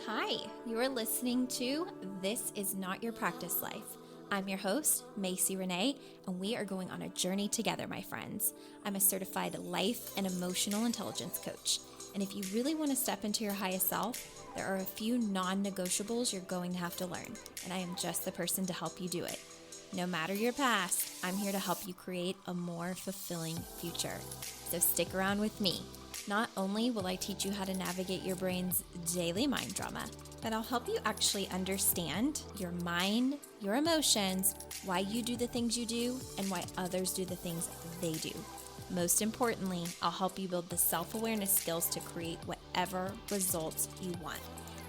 Hi, you're listening to This Is Not Your Practice Life. I'm your host, Macy Renee, and we are going on a journey together, my friends. I'm a certified life and emotional intelligence coach. And if you really want to step into your highest self, there are a few non-negotiables you're going to have to learn, and I am just the person to help you do it. No matter your past, I'm here to help you create a more fulfilling future. So stick around with me. Not only will I teach you how to navigate your brain's daily mind drama, but I'll help you actually understand your mind, your emotions, why you do the things you do, and why others do the things they do. Most importantly, I'll help you build the self-awareness skills to create whatever results you want.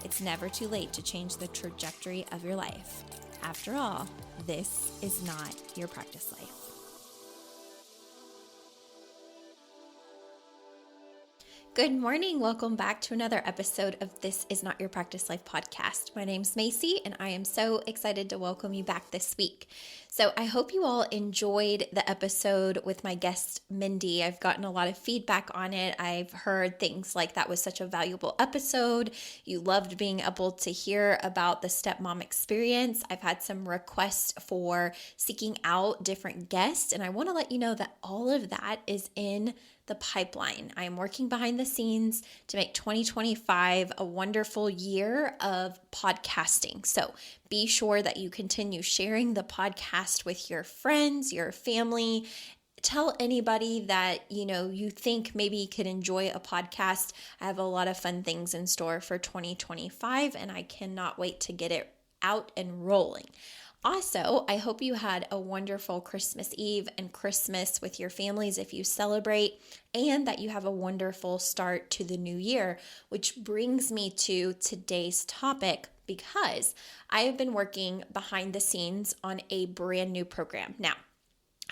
It's never too late to change the trajectory of your life. After all, this is not your practice life. Good morning. Welcome back to another episode of This Is Not Your Practice Life podcast. My name's Macy, and I am so excited to welcome you back this week. So I hope you all enjoyed the episode with my guest, Mindy. I've gotten a lot of feedback on it. I've heard things like that was such a valuable episode. You loved being able to hear about the stepmom experience. I've had some requests for seeking out different guests, and I want to let you know that all of that is in the pipeline. I am working behind the scenes to make 2025 a wonderful year of podcasting. So be sure that you continue sharing the podcast with your friends, your family. Tell anybody that you think maybe could enjoy a podcast. I have a lot of fun things in store for 2025, and I cannot wait to get it out and rolling. Also, I hope you had a wonderful Christmas Eve and Christmas with your families if you celebrate, and that you have a wonderful start to the new year, which brings me to today's topic because I have been working behind the scenes on a brand new program. Now,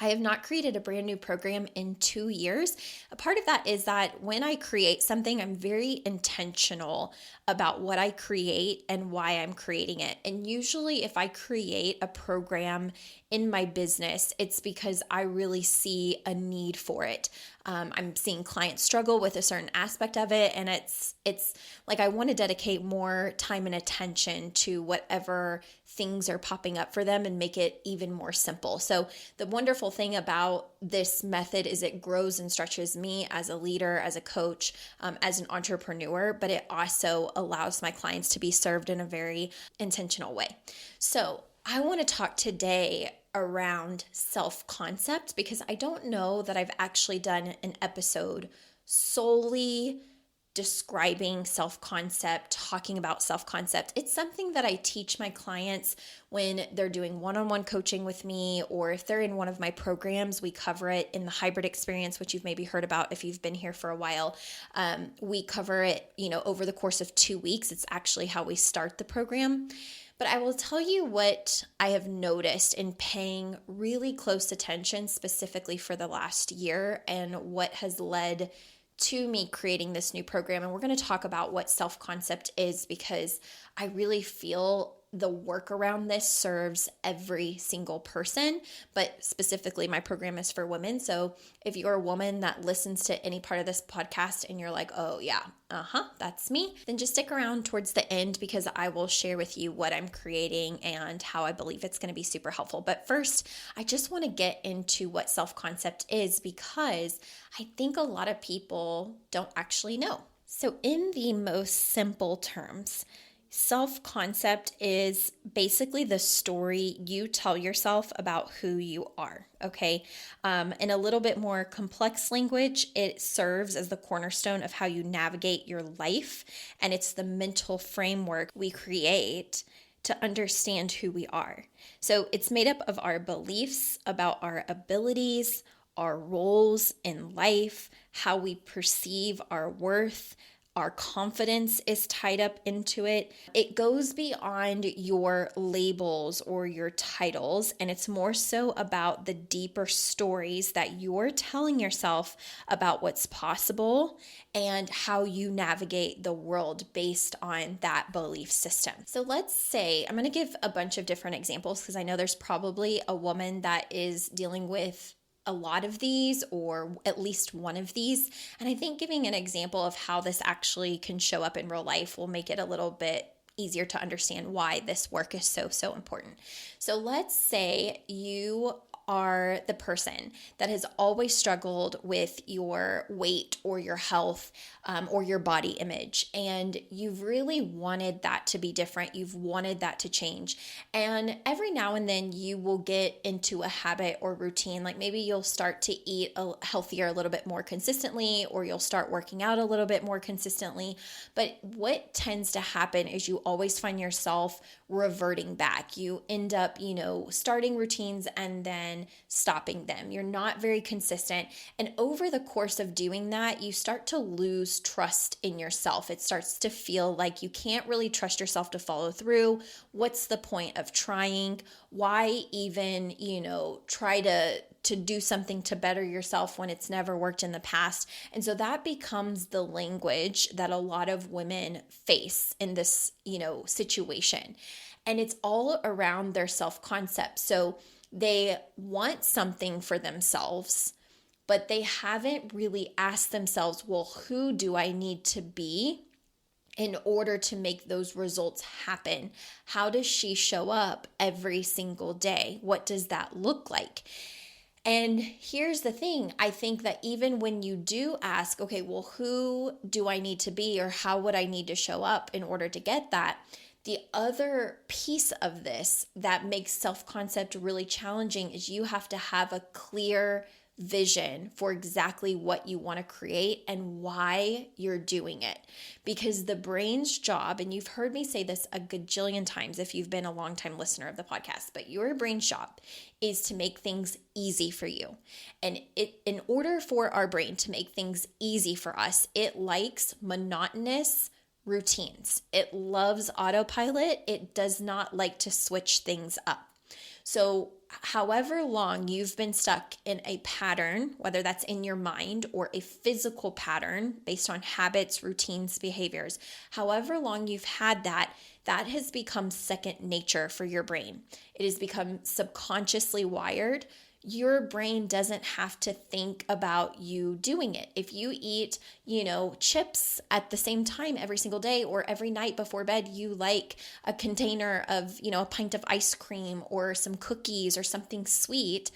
I have not created a brand new program in 2 years. A part of that is that when I create something, I'm very intentional about what I create and why I'm creating it. And usually if I create a program in my business, it's because I really see a need for it. I'm seeing clients struggle with a certain aspect of it, and it's like I want to dedicate more time and attention to whatever things are popping up for them and make it even more simple. So the wonderful thing about this method is it grows and stretches me as a leader, as a coach, as an entrepreneur, but it also allows my clients to be served in a very intentional way. So I want to talk today around self-concept because I don't know that I've actually done an episode solely describing self-concept, talking about self-concept. It's something that I teach my clients when they're doing one-on-one coaching with me, or if they're in one of my programs, we cover it in the hybrid experience, which you've maybe heard about if you've been here for a while. We cover it, over the course of 2 weeks. It's actually how we start the program. But I will tell you what I have noticed in paying really close attention specifically for the last year and what has led to me creating this new program. And we're going to talk about what self-concept is because I really feel the work around this serves every single person, but specifically my program is for women. So if you're a woman that listens to any part of this podcast and you're like, oh yeah, that's me, then just stick around towards the end because I will share with you what I'm creating and how I believe it's going to be super helpful. But first, I just want to get into what self-concept is because I think a lot of people don't actually know. So in the most simple terms, self-concept is basically the story you tell yourself about who you are, okay? In a little bit more complex language, it serves as the cornerstone of how you navigate your life, and it's the mental framework we create to understand who we are. So it's made up of our beliefs about our abilities, our roles in life, how we perceive our worth. Our confidence is tied up into it. It goes beyond your labels or your titles, and it's more so about the deeper stories that you're telling yourself about what's possible and how you navigate the world based on that belief system. So let's say, I'm going to give a bunch of different examples because I know there's probably a woman that is dealing with a lot of these or at least one of these. And I think giving an example of how this actually can show up in real life will make it a little bit easier to understand why this work is so important. So let's say you are the person that has always struggled with your weight or your health or your body image, and you've really wanted that to be different. You've wanted that to change. And every now and then you will get into a habit or routine, like maybe you'll start to eat healthier a little bit more consistently, or you'll start working out a little bit more consistently. But what tends to happen is you always find yourself reverting back. You end up, starting routines and then stopping them. You're not very consistent. And over the course of doing that, you start to lose trust in yourself. It starts to feel like you can't really trust yourself to follow through. What's the point of trying? Why even, try to do something to better yourself when it's never worked in the past? And so that becomes the language that a lot of women face in this, situation. And it's all around their self-concept. So they want something for themselves, but they haven't really asked themselves, well, who do I need to be in order to make those results happen? How does she show up every single day? What does that look like? And here's the thing. I think that even when you do ask, okay, well, who do I need to be, or how would I need to show up in order to get that? The other piece of this that makes self-concept really challenging is you have to have a clear vision for exactly what you want to create and why you're doing it. Because the brain's job, and you've heard me say this a gajillion times if you've been a longtime listener of the podcast, but your brain's job is to make things easy for you. And in order for our brain to make things easy for us, it likes monotonous routines. It loves autopilot. It does not like to switch things up. So however long you've been stuck in a pattern, whether that's in your mind or a physical pattern based on habits, routines, behaviors, however long you've had that has become second nature for your brain. It has become subconsciously wired. Your brain doesn't have to think about you doing it. If you eat, chips at the same time every single day, or every night before bed, you like a container of, a pint of ice cream or some cookies or something sweet,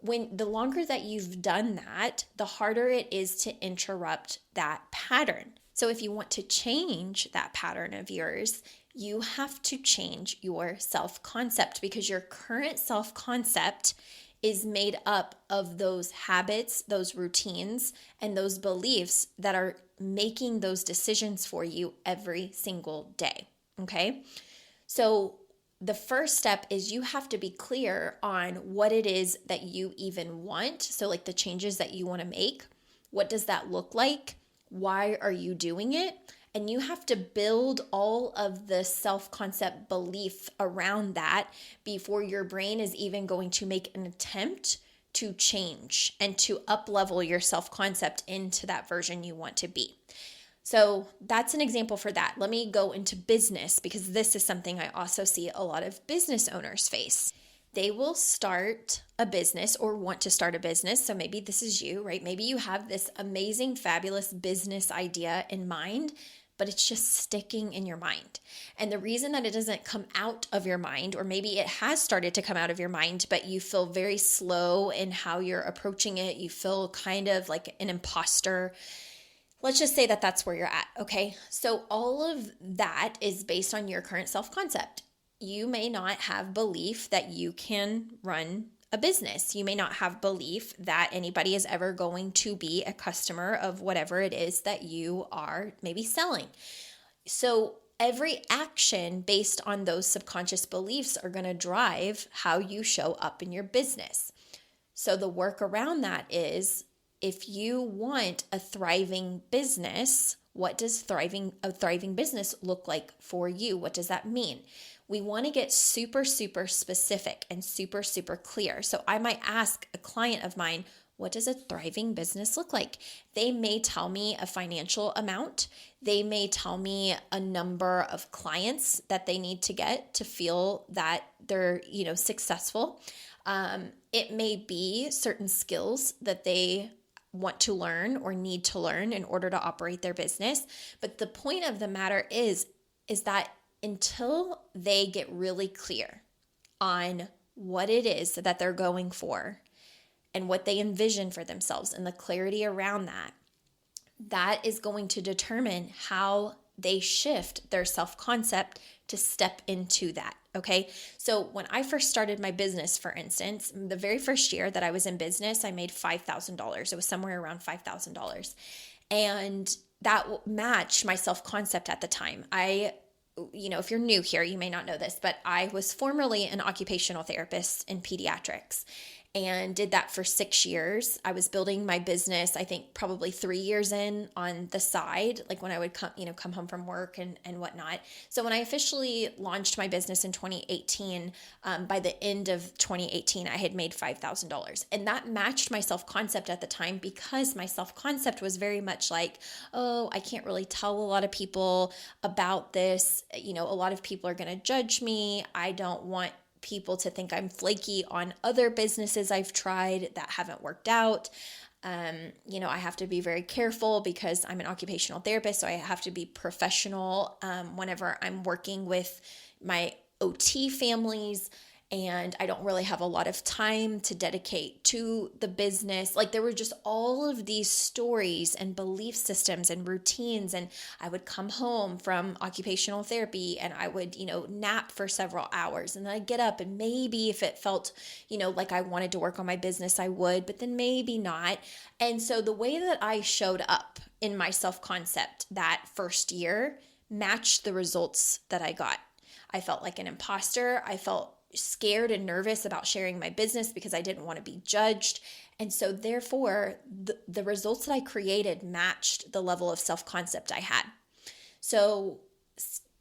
the longer that you've done that, the harder it is to interrupt that pattern. So if you want to change that pattern of yours, you have to change your self-concept, because your current self-concept is made up of those habits, those routines, and those beliefs that are making those decisions for you every single day. Okay? So the first step is you have to be clear on what it is that you even want. So like the changes that you want to make, what does that look like? Why are you doing it? And you have to build all of the self-concept belief around that before your brain is even going to make an attempt to change and to up-level your self-concept into that version you want to be. So that's an example for that. Let me go into business, because this is something I also see a lot of business owners face. They will start a business or want to start a business. So maybe this is you, right? Maybe you have this amazing, fabulous business idea in mind, but it's just sticking in your mind. And the reason that it doesn't come out of your mind, or maybe it has started to come out of your mind, but you feel very slow in how you're approaching it, you feel kind of like an imposter. Let's just say that that's where you're at, okay? So all of that is based on your current self-concept. You may not have belief that you can run a business. You may not have belief that anybody is ever going to be a customer of whatever it is that you are maybe selling. So every action based on those subconscious beliefs are going to drive how you show up in your business. So the work around that is, if you want a thriving business, what does a thriving business look like for you? What does that mean? We want to get super, super specific and super, super clear. So I might ask a client of mine, what does a thriving business look like? They may tell me a financial amount. They may tell me a number of clients that they need to get to feel that they're, successful. It may be certain skills that they want to learn or need to learn in order to operate their business. But the point of the matter is that until they get really clear on what it is that they're going for and what they envision for themselves and the clarity around that, that is going to determine how they shift their self-concept to step into that. Okay. So when I first started my business, for instance, the very first year that I was in business, I made $5,000. It was somewhere around $5,000. And that matched my self-concept at the time. If you're new here, you may not know this, but I was formerly an occupational therapist in pediatrics and did that for 6 years. I was building my business, I think probably 3 years in on the side, like when I would come home from work and whatnot. So when I officially launched my business in 2018, by the end of 2018, I had made $5,000. And that matched my self-concept at the time because my self-concept was very much like, oh, I can't really tell a lot of people about this. A lot of people are going to judge me. I don't want people to think I'm flaky on other businesses I've tried that haven't worked out. I have to be very careful because I'm an occupational therapist, so I have to be professional whenever I'm working with my OT families, and I don't really have a lot of time to dedicate to the business. Like there were just all of these stories and belief systems and routines, and I would come home from occupational therapy and I would, nap for several hours, and then I'd get up and maybe if it felt, like I wanted to work on my business, I would, but then maybe not. And so the way that I showed up in my self-concept that first year matched the results that I got. I felt like an imposter. I felt scared and nervous about sharing my business because I didn't want to be judged. And so therefore, the results that I created matched the level of self-concept I had. So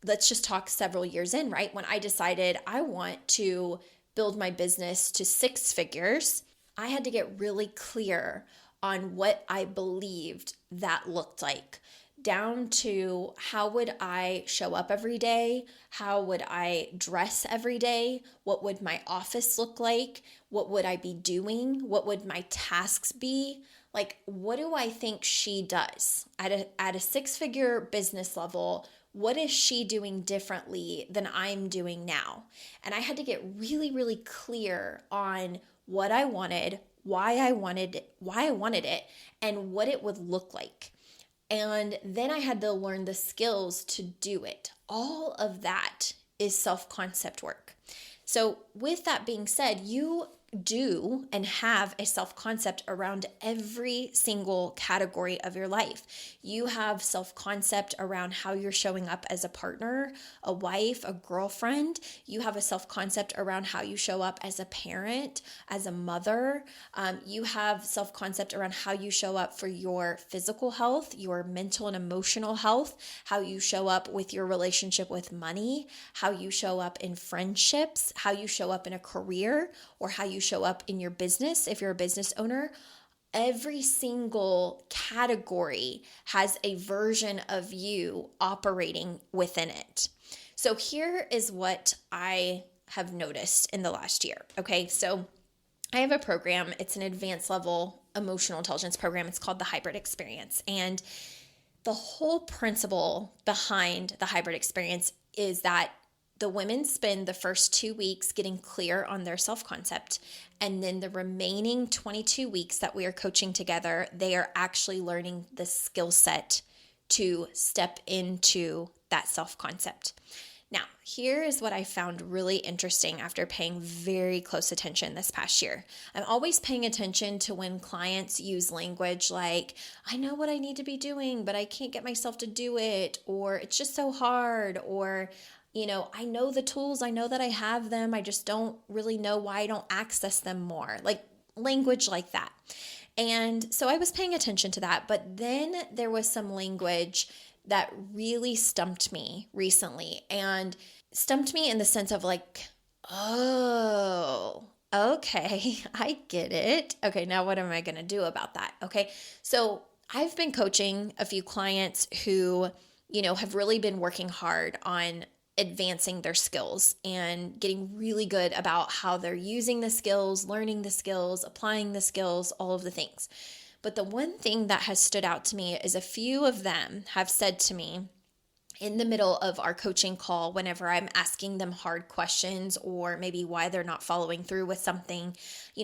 let's just talk several years in, right? When I decided I want to build my business to 6 figures, I had to get really clear on what I believed that looked like, down to how would I show up every day? How would I dress every day? What would my office look like? What would I be doing? What would my tasks be? Like, what do I think she does at a 6-figure business level? What is she doing differently than I'm doing now? And I had to get really, really clear on what I wanted, why I wanted it, and what it would look like. And then I had to learn the skills to do it. All of that is self-concept work. So with that being said, you do and have a self-concept around every single category of your life. You have self-concept around how you're showing up as a partner, a wife, a girlfriend. You have a self-concept around how you show up as a parent, as a mother. You have self-concept around how you show up for your physical health, your mental and emotional health, how you show up with your relationship with money, how you show up in friendships, how you show up in a career, or how you show up in your business if you're a business owner. Every single category has a version of you operating within it. So here is what I have noticed in the last year. Okay, so I have a program. It's an advanced level emotional intelligence program. It's called the Hybrid Experience. And the whole principle behind the Hybrid Experience is that the women spend the first 2 weeks getting clear on their self-concept. And then the remaining 22 weeks that we are coaching together, they are actually learning the skill set to step into that self-concept. Now, here is what I found really interesting after paying very close attention this past year. I'm always paying attention to when clients use language like, I know what I need to be doing, but I can't get myself to do it, or it's just so hard, or I know the tools, I know that I have them, I just don't really know why I don't access them more. Like language like that. And so I was paying attention to that, but then there was some language that really stumped me recently, and stumped me in the sense of like, oh, okay, I get it. Okay, now what am I going to do about that? Okay, so I've been coaching a few clients who, have really been working hard on advancing their skills and getting really good about how they're using the skills, learning the skills, applying the skills, all of the things. But the one thing that has stood out to me is a few of them have said to me, in the middle of our coaching call, whenever I'm asking them hard questions or maybe why they're not following through with something,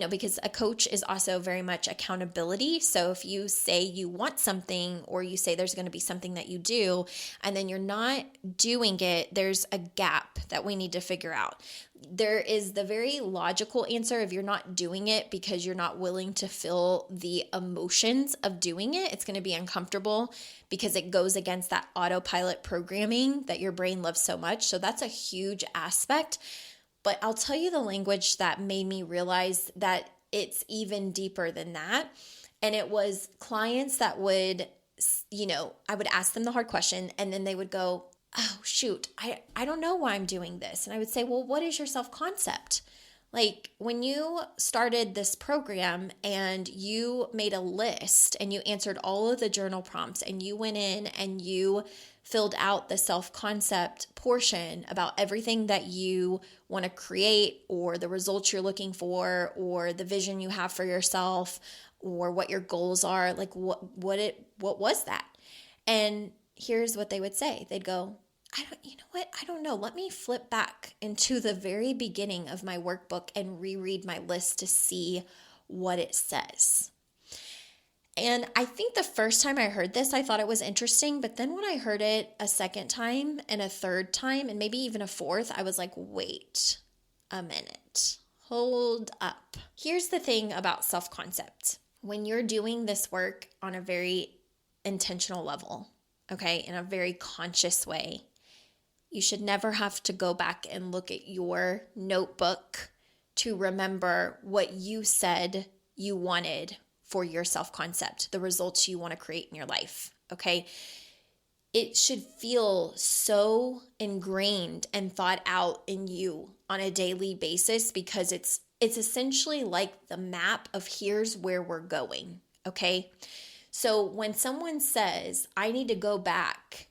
because a coach is also very much accountability. So if you say you want something or you say there's going to be something that you do and then you're not doing it, there's a gap that we need to figure out. There is the very logical answer if you're not doing it because you're not willing to feel the emotions of doing it. It's going to be uncomfortable because it goes against that autopilot programming that your brain loves so much. So that's a huge aspect. But I'll tell you the language that made me realize that it's even deeper than that. And it was clients that would, I would ask them the hard question and then they would go, oh, shoot, I don't know why I'm doing this. And I would say, well, what is your self-concept? Like when you started this program and you made a list and you answered all of the journal prompts and you went in and you filled out the self-concept portion about everything that you want to create or the results you're looking for or the vision you have for yourself or what your goals are, like what was that? And here's what they would say. They'd go, I don't know. Let me flip back into the very beginning of my workbook and reread my list to see what it says. And I think the first time I heard this, I thought it was interesting. But then when I heard it a second time and a third time and maybe even a fourth, I was like, wait a minute. Hold up. Here's the thing about self-concept. When you're doing this work on a very intentional level, okay, in a very conscious way, you should never have to go back and look at your notebook to remember what you said you wanted for your self-concept, the results you want to create in your life, okay? It should feel so ingrained and thought out in you on a daily basis because it's essentially like the map of here's where we're going, okay? So when someone says, I need to go back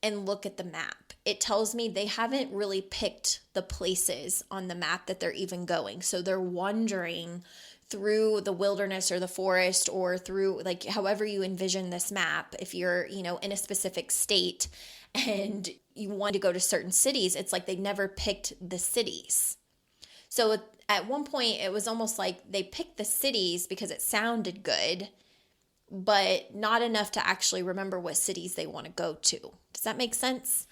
and look at the map, it tells me they haven't really picked the places on the map that they're even going. So they're wandering through the wilderness or the forest or through like however you envision this map. If you're, in a specific state and you want to go to certain cities, it's like they never picked the cities. So at one point it was almost like they picked the cities because it sounded good, but not enough to actually remember what cities they want to go to. Does that make sense?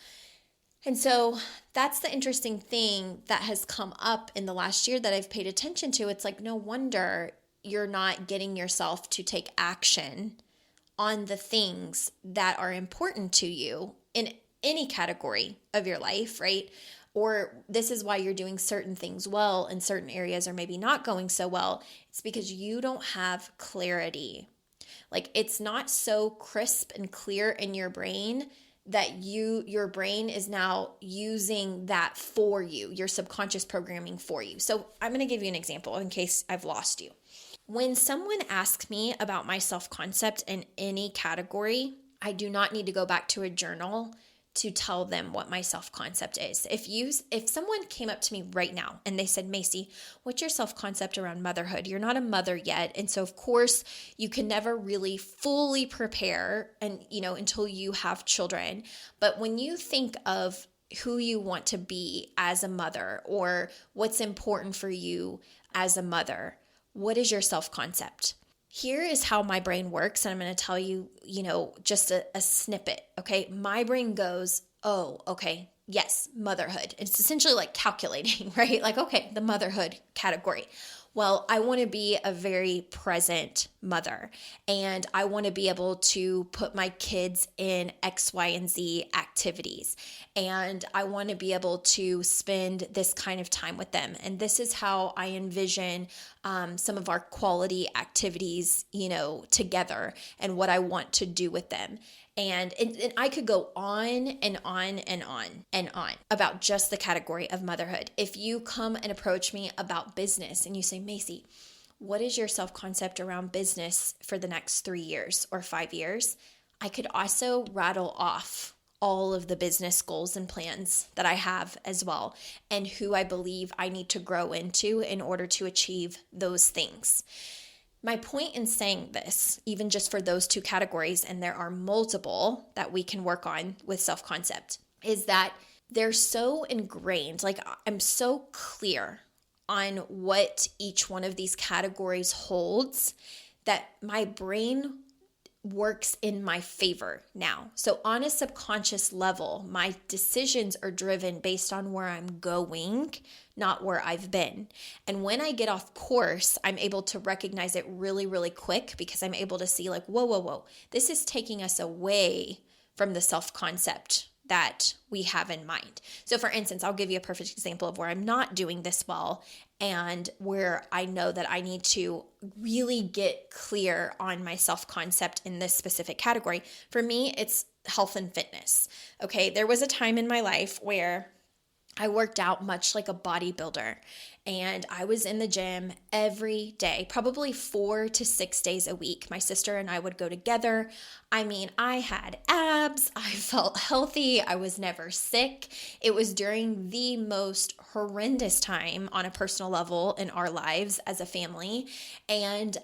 And so that's the interesting thing that has come up in the last year that I've paid attention to. It's like, no wonder you're not getting yourself to take action on the things that are important to you in any category of your life, right? Or this is why you're doing certain things well in certain areas or maybe not going so well. It's because you don't have clarity. Like it's not so crisp and clear in your brain that your brain is now using that for you, your subconscious programming for you. So I'm going to give you an example in case I've lost you. When someone asks me about my self-concept in any category, I do not need to go back to a journal to tell them what my self-concept is. If someone came up to me right now and they said, Macy, what's your self-concept around motherhood? You're not a mother yet. And so of course you can never really fully prepare and, until you have children. But when you think of who you want to be as a mother or what's important for you as a mother, what is your self-concept? Here is how my brain works, and I'm going to tell you, just a snippet, okay? My brain goes, oh, okay, yes, motherhood. It's essentially like calculating, right? Like, okay, the motherhood category. Well, I want to be a very present mother, and I want to be able to put my kids in X, Y, and Z activities, and I want to be able to spend this kind of time with them. And this is how I envision some of our quality activities, together and what I want to do with them. And I could go on and on and on and on about just the category of motherhood. If you come and approach me about business and you say, Macy, what is your self-concept around business for the next 3 years or 5 years? I could also rattle off all of the business goals and plans that I have as well, and who I believe I need to grow into in order to achieve those things. My point in saying this, even just for those two categories, and there are multiple that we can work on with self-concept, is that they're so ingrained. Like, I'm so clear on what each one of these categories holds that my brain works in my favor now. So on a subconscious level, my decisions are driven based on where I'm going, not where I've been. And when I get off course, I'm able to recognize it really, really quick, because I'm able to see like, whoa, this is taking us away from the self-concept that we have in mind. So for instance, I'll give you a perfect example of where I'm not doing this well and where I know that I need to really get clear on my self-concept in this specific category. For me, it's health and fitness. Okay, there was a time in my life where I worked out much like a bodybuilder, and I was in the gym every day, probably 4 to 6 days a week. My sister and I would go together. I mean, I had abs, I felt healthy, I was never sick. It was during the most horrendous time on a personal level in our lives as a family, and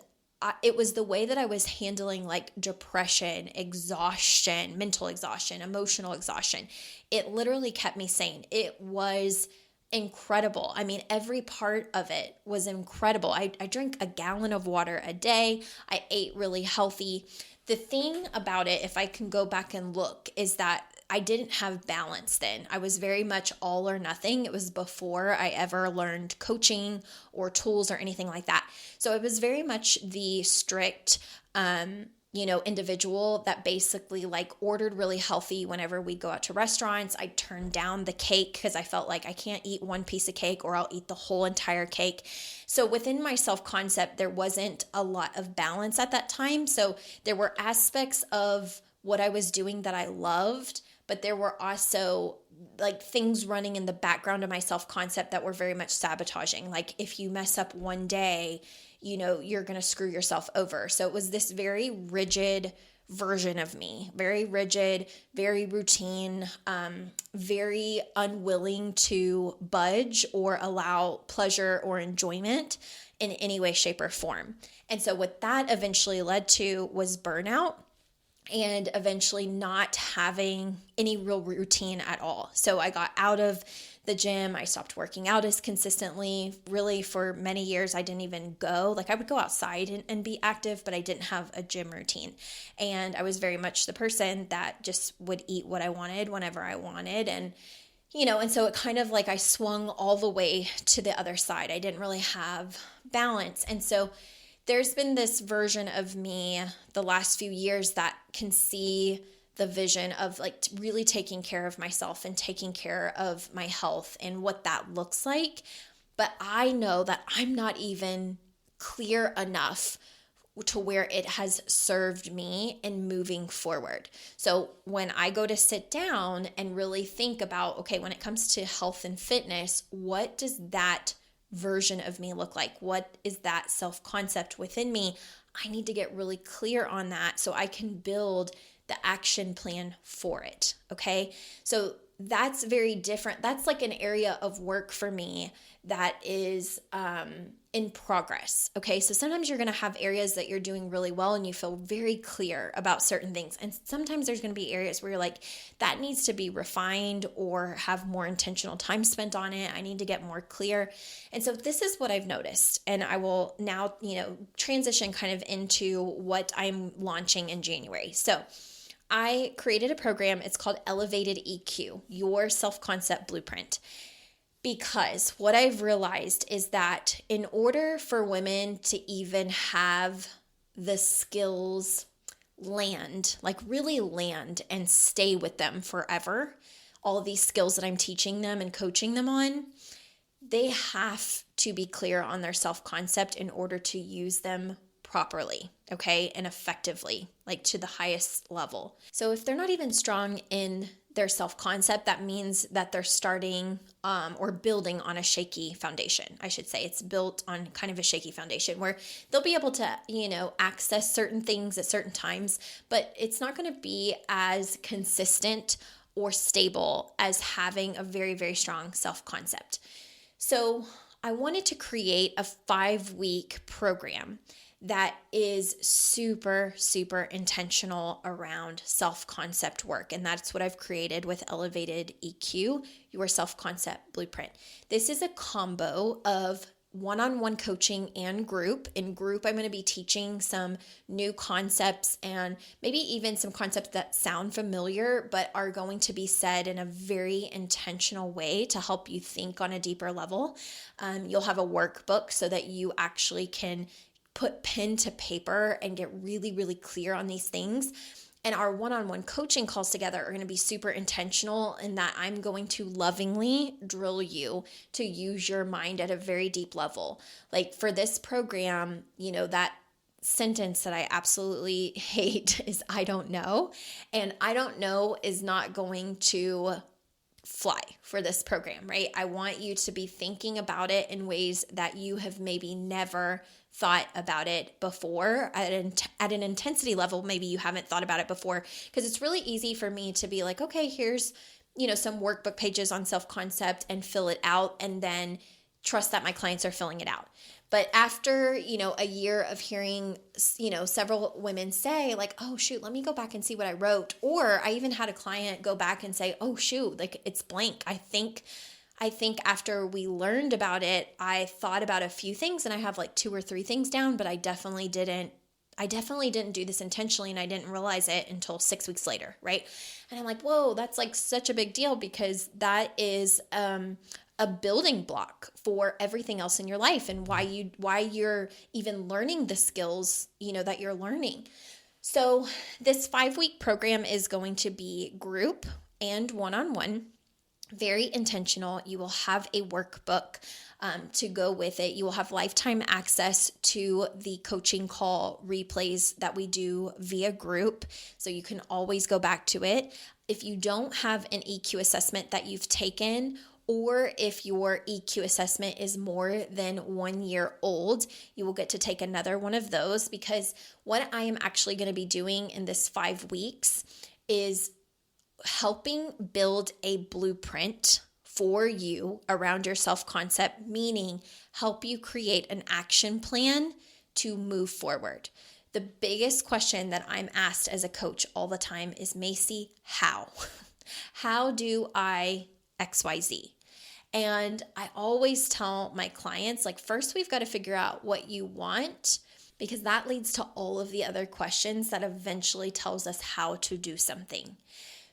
it was the way that I was handling like depression, exhaustion, mental exhaustion, emotional exhaustion. It literally kept me sane. It was incredible. I mean, every part of it was incredible. I drank a gallon of water a day. I ate really healthy. The thing about it, if I can go back and look, is that I didn't have balance then. I was very much all or nothing. It was before I ever learned coaching or tools or anything like that. So it was very much the strict, individual that basically like ordered really healthy whenever we go out to restaurants. I turned down the cake because I felt like I can't eat one piece of cake or I'll eat the whole entire cake. So within my self-concept, there wasn't a lot of balance at that time. So there were aspects of what I was doing that I loved, but there were also like things running in the background of my self-concept that were very much sabotaging. Like if you mess up one day, you're going to screw yourself over. So it was this very rigid version of me, very rigid, very routine, very unwilling to budge or allow pleasure or enjoyment in any way, shape, or form. And so what that eventually led to was burnout, and eventually not having any real routine at all. So I got out of the gym. I stopped working out as consistently. Really, for many years, I didn't even go. Like I would go outside and be active, but I didn't have a gym routine. And I was very much the person that just would eat what I wanted whenever I wanted. And so it kind of like I swung all the way to the other side. I didn't really have balance. And so there's been this version of me the last few years that can see the vision of like really taking care of myself and taking care of my health and what that looks like. But I know that I'm not even clear enough to where it has served me in moving forward. So when I go to sit down and really think about, okay, when it comes to health and fitness, what does that version of me look like? What is that self-concept within me? I need to get really clear on that so I can build the action plan for it. Okay. So that's very different. That's like an area of work for me that is in progress. Okay. So sometimes you're going to have areas that you're doing really well and you feel very clear about certain things. And sometimes there's going to be areas where you're like, that needs to be refined or have more intentional time spent on it. I need to get more clear. And so this is what I've noticed. And I will now, transition kind of into what I'm launching in January. So I created a program. It's called Elevated EQ, Your Self-Concept Blueprint. Because what I've realized is that in order for women to even have the skills land, like really land and stay with them forever, all of these skills that I'm teaching them and coaching them on, they have to be clear on their self-concept in order to use them properly, okay, and effectively, like to the highest level. So if they're not even strong in their self-concept, that means that they're starting or building on a shaky foundation. I should say it's built on kind of a shaky foundation where they'll be able to, access certain things at certain times, but it's not going to be as consistent or stable as having a very, very strong self-concept. So I wanted to create a 5-week program that is super, super intentional around self-concept work. And that's what I've created with Elevated EQ, your self-concept blueprint. This is a combo of one-on-one coaching and group. In group, I'm going to be teaching some new concepts and maybe even some concepts that sound familiar, but are going to be said in a very intentional way to help you think on a deeper level. You'll have a workbook so that you actually can put pen to paper and get really, really clear on these things. And our one-on-one coaching calls together are going to be super intentional in that I'm going to lovingly drill you to use your mind at a very deep level. Like for this program, that sentence that I absolutely hate is I don't know. And I don't know is not going to fly for this program, right? I want you to be thinking about it in ways that you have maybe never thought about it before at an intensity level. Maybe you haven't thought about it before, because it's really easy for me to be like, okay, here's, some workbook pages on self-concept and fill it out and then trust that my clients are filling it out. But after, a year of hearing, several women say like, oh shoot, let me go back and see what I wrote. Or I even had a client go back and say, oh shoot, like it's blank. I think after we learned about it, I thought about a few things and I have like 2 or 3 things down, but I definitely didn't do this intentionally, and I didn't realize it until 6 weeks later, right? And I'm like, whoa, that's like such a big deal, because that is a building block for everything else in your life and why you're even learning the skills, that you're learning. So this 5-week program is going to be group and one-on-one. Very intentional. You will have a workbook to go with it. You will have lifetime access to the coaching call replays that we do via group, so you can always go back to it. If you don't have an EQ assessment that you've taken, or if your EQ assessment is more than 1 year old, you will get to take another one of those, because what I am actually going to be doing in this 5 weeks is helping build a blueprint for you around your self-concept, meaning help you create an action plan to move forward. The biggest question that I'm asked as a coach all the time is, Macy, how? How do I XYZ? And I always tell my clients, like, first we've got to figure out what you want, because that leads to all of the other questions that eventually tells us how to do something.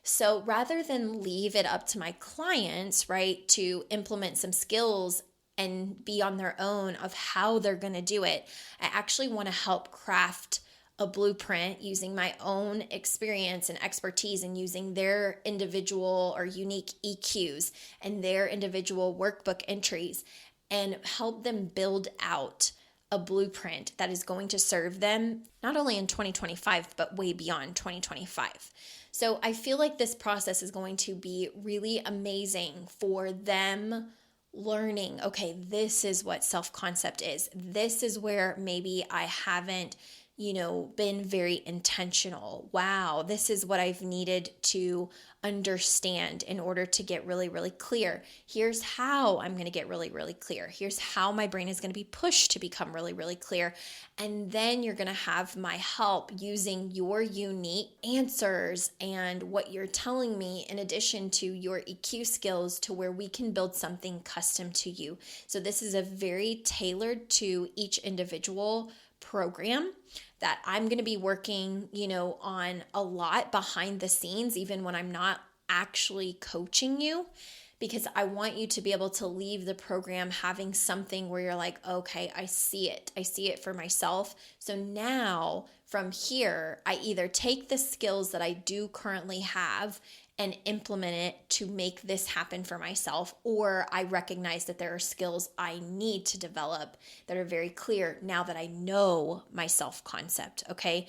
So rather than leave it up to my clients, right, to implement some skills and be on their own of how they're going to do it, I actually want to help craft a blueprint using my own experience and expertise, and using their individual or unique EQs and their individual workbook entries, and help them build out a blueprint that is going to serve them not only in 2025, but way beyond 2025. So I feel like this process is going to be really amazing for them learning, okay, this is what self-concept is. This is where maybe I haven't, been very intentional. Wow, this is what I've needed to understand in order to get really, really clear. Here's how I'm going to get really, really clear. Here's how my brain is going to be pushed to become really, really clear. And then you're going to have my help using your unique answers and what you're telling me, in addition to your EQ skills, to where we can build something custom to you. So this is a very tailored to each individual program that I'm going to be working, on a lot behind the scenes, even when I'm not actually coaching you, because I want you to be able to leave the program having something where you're like, okay, I see it. I see it for myself. So now from here, I either take the skills that I do currently have and implement it to make this happen for myself, or I recognize that there are skills I need to develop that are very clear now that I know my self-concept, okay?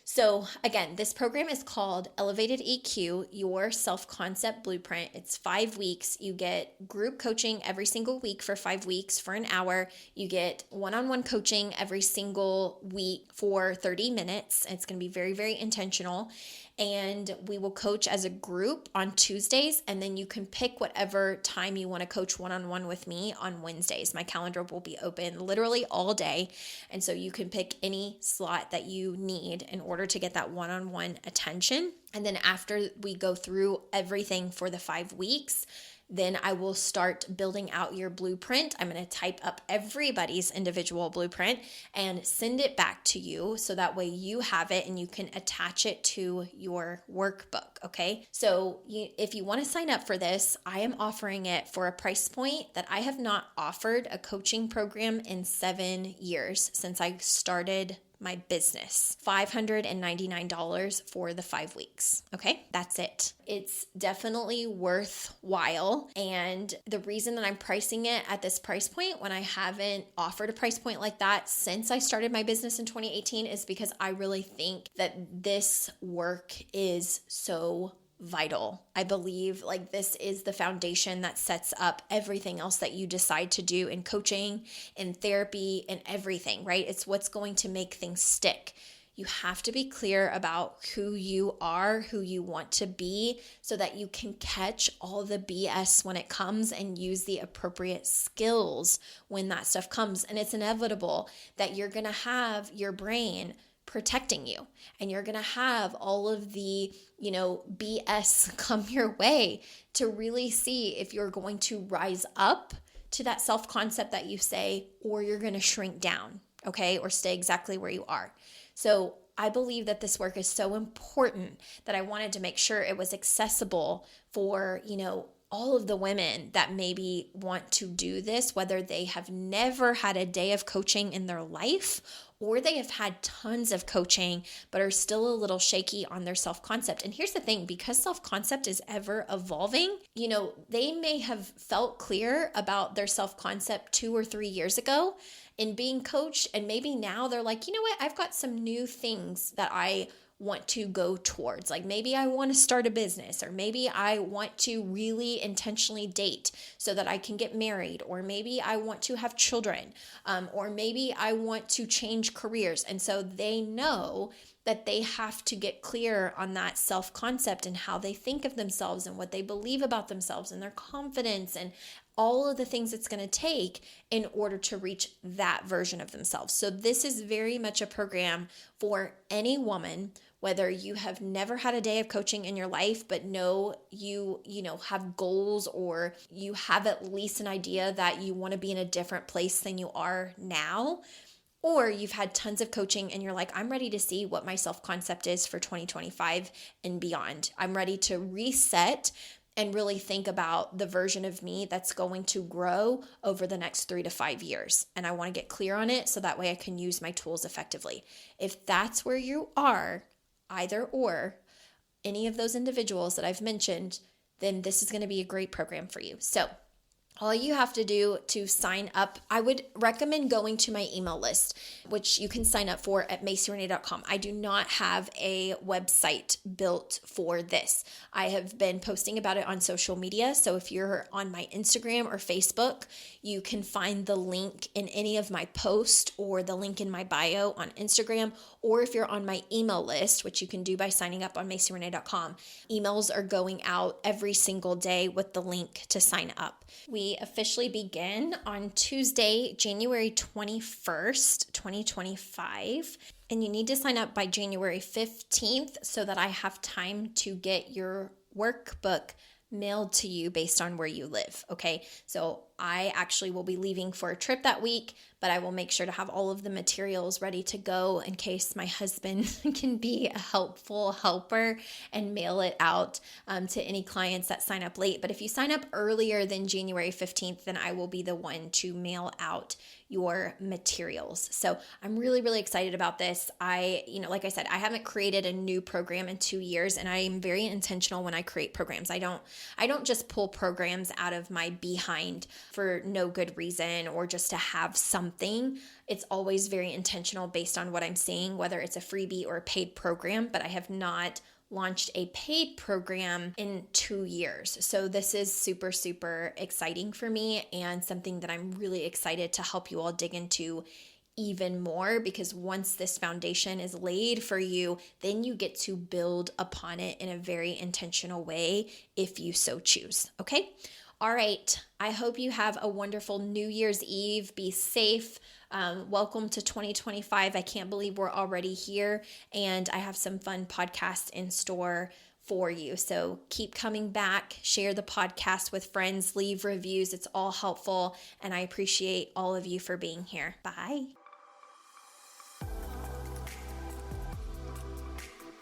So again, this program is called Elevated EQ, your self-concept blueprint. It's 5 weeks. You get group coaching every single week for 5 weeks for an hour. You get one-on-one coaching every single week for 30 minutes. It's going to be very, very intentional. and we will coach as a group on Tuesdays, and then you can pick whatever time you want to coach one-on-one with me on Wednesdays. My calendar will be open literally all day, and so you can pick any slot that you need in order to get that one-on-one attention. And then after we go through everything for the 5 weeks, then I will start building out your blueprint. I'm going to type up everybody's individual blueprint and send it back to you so that way you have it and you can attach it to your workbook, okay? So if you want to sign up for this, I am offering it for a price point that I have not offered a coaching program in 7 years since I started my business. $599 for the 5 weeks. Okay, that's it. It's definitely worthwhile. And the reason that I'm pricing it at this price point when I haven't offered a price point like that since I started my business in 2018 is because I really think that this work is so vital. I believe like this is the foundation that sets up everything else that you decide to do in coaching, in therapy, and everything, right? It's what's going to make things stick. You have to be clear about who you are, who you want to be, so that you can catch all the BS when it comes and use the appropriate skills when that stuff comes. And it's inevitable that you're going to have your brain protecting you, and you're going to have all of the, BS come your way to really see if you're going to rise up to that self-concept that you say, or you're going to shrink down, okay, or stay exactly where you are. So I believe that this work is so important that I wanted to make sure it was accessible for, all of the women that maybe want to do this, whether they have never had a day of coaching in their life or they have had tons of coaching but are still a little shaky on their self-concept. And here's the thing, because self-concept is ever evolving, they may have felt clear about their self-concept 2 or 3 years ago in being coached, and maybe now they're like, you know what, I've got some new things that I want to go towards. Like maybe I want to start a business, or maybe I want to really intentionally date so that I can get married, or maybe I want to have children, or maybe I want to change careers. And so they know that they have to get clear on that self-concept and how they think of themselves and what they believe about themselves and their confidence and all of the things it's going to take in order to reach that version of themselves. So this is very much a program for any woman, whether you have never had a day of coaching in your life, but know you have goals, or you have at least an idea that you want to be in a different place than you are now, or you've had tons of coaching and you're like, I'm ready to see what my self-concept is for 2025 and beyond. I'm ready to reset and really think about the version of me that's going to grow over the next 3 to 5 years. And I want to get clear on it so that way I can use my tools effectively. If that's where you are, either or, any of those individuals that I've mentioned, then this is going to be a great program for you. So all you have to do to sign up, I would recommend going to my email list, which you can sign up for at MacyRenee.com. I do not have a website built for this. I have been posting about it on social media. So if you're on my Instagram or Facebook, you can find the link in any of my posts or the link in my bio on Instagram. Or if you're on my email list, which you can do by signing up on MacyRenee.com, emails are going out every single day with the link to sign up. We officially begin on Tuesday, January 21st, 2025. And you need to sign up by January 15th so that I have time to get your workbook mailed to you based on where you live. Okay. So I actually will be leaving for a trip that week, but I will make sure to have all of the materials ready to go in case my husband can be a helpful helper and mail it out to any clients that sign up late. But if you sign up earlier than January 15th, then I will be the one to mail out your materials. So I'm really, really excited about this. Like I said, I haven't created a new program in 2 years, and I am very intentional when I create programs. I don't just pull programs out of my behind for no good reason or just to have something. It's always very intentional based on what I'm seeing, whether it's a freebie or a paid program, but I have not launched a paid program in 2 years. So this is super, super exciting for me and something that I'm really excited to help you all dig into even more, because once this foundation is laid for you, then you get to build upon it in a very intentional way if you so choose. Okay? All right. I hope you have a wonderful New Year's Eve. Be safe. Welcome to 2025. I can't believe we're already here, and I have some fun podcasts in store for you. So keep coming back, share the podcast with friends, leave reviews. It's all helpful, and I appreciate all of you for being here. Bye.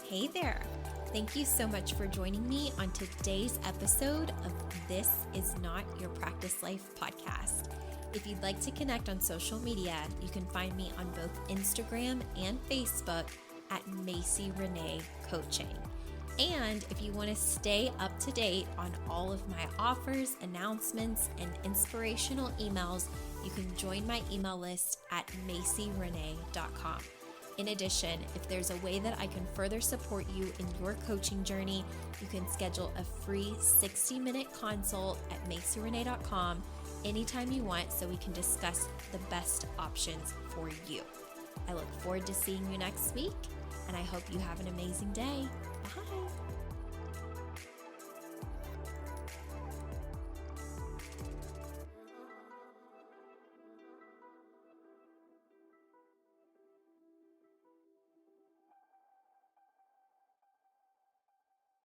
Hey there. Thank you so much for joining me on today's episode of This Is Not Your Practice Life podcast. If you'd like to connect on social media, you can find me on both Instagram and Facebook at Macy Renee Coaching. And if you want to stay up to date on all of my offers, announcements, and inspirational emails, you can join my email list at macyrenee.com. In addition, if there's a way that I can further support you in your coaching journey, you can schedule a free 60-minute consult at macyrenee.com anytime you want, so we can discuss the best options for you. I look forward to seeing you next week, and I hope you have an amazing day. Bye.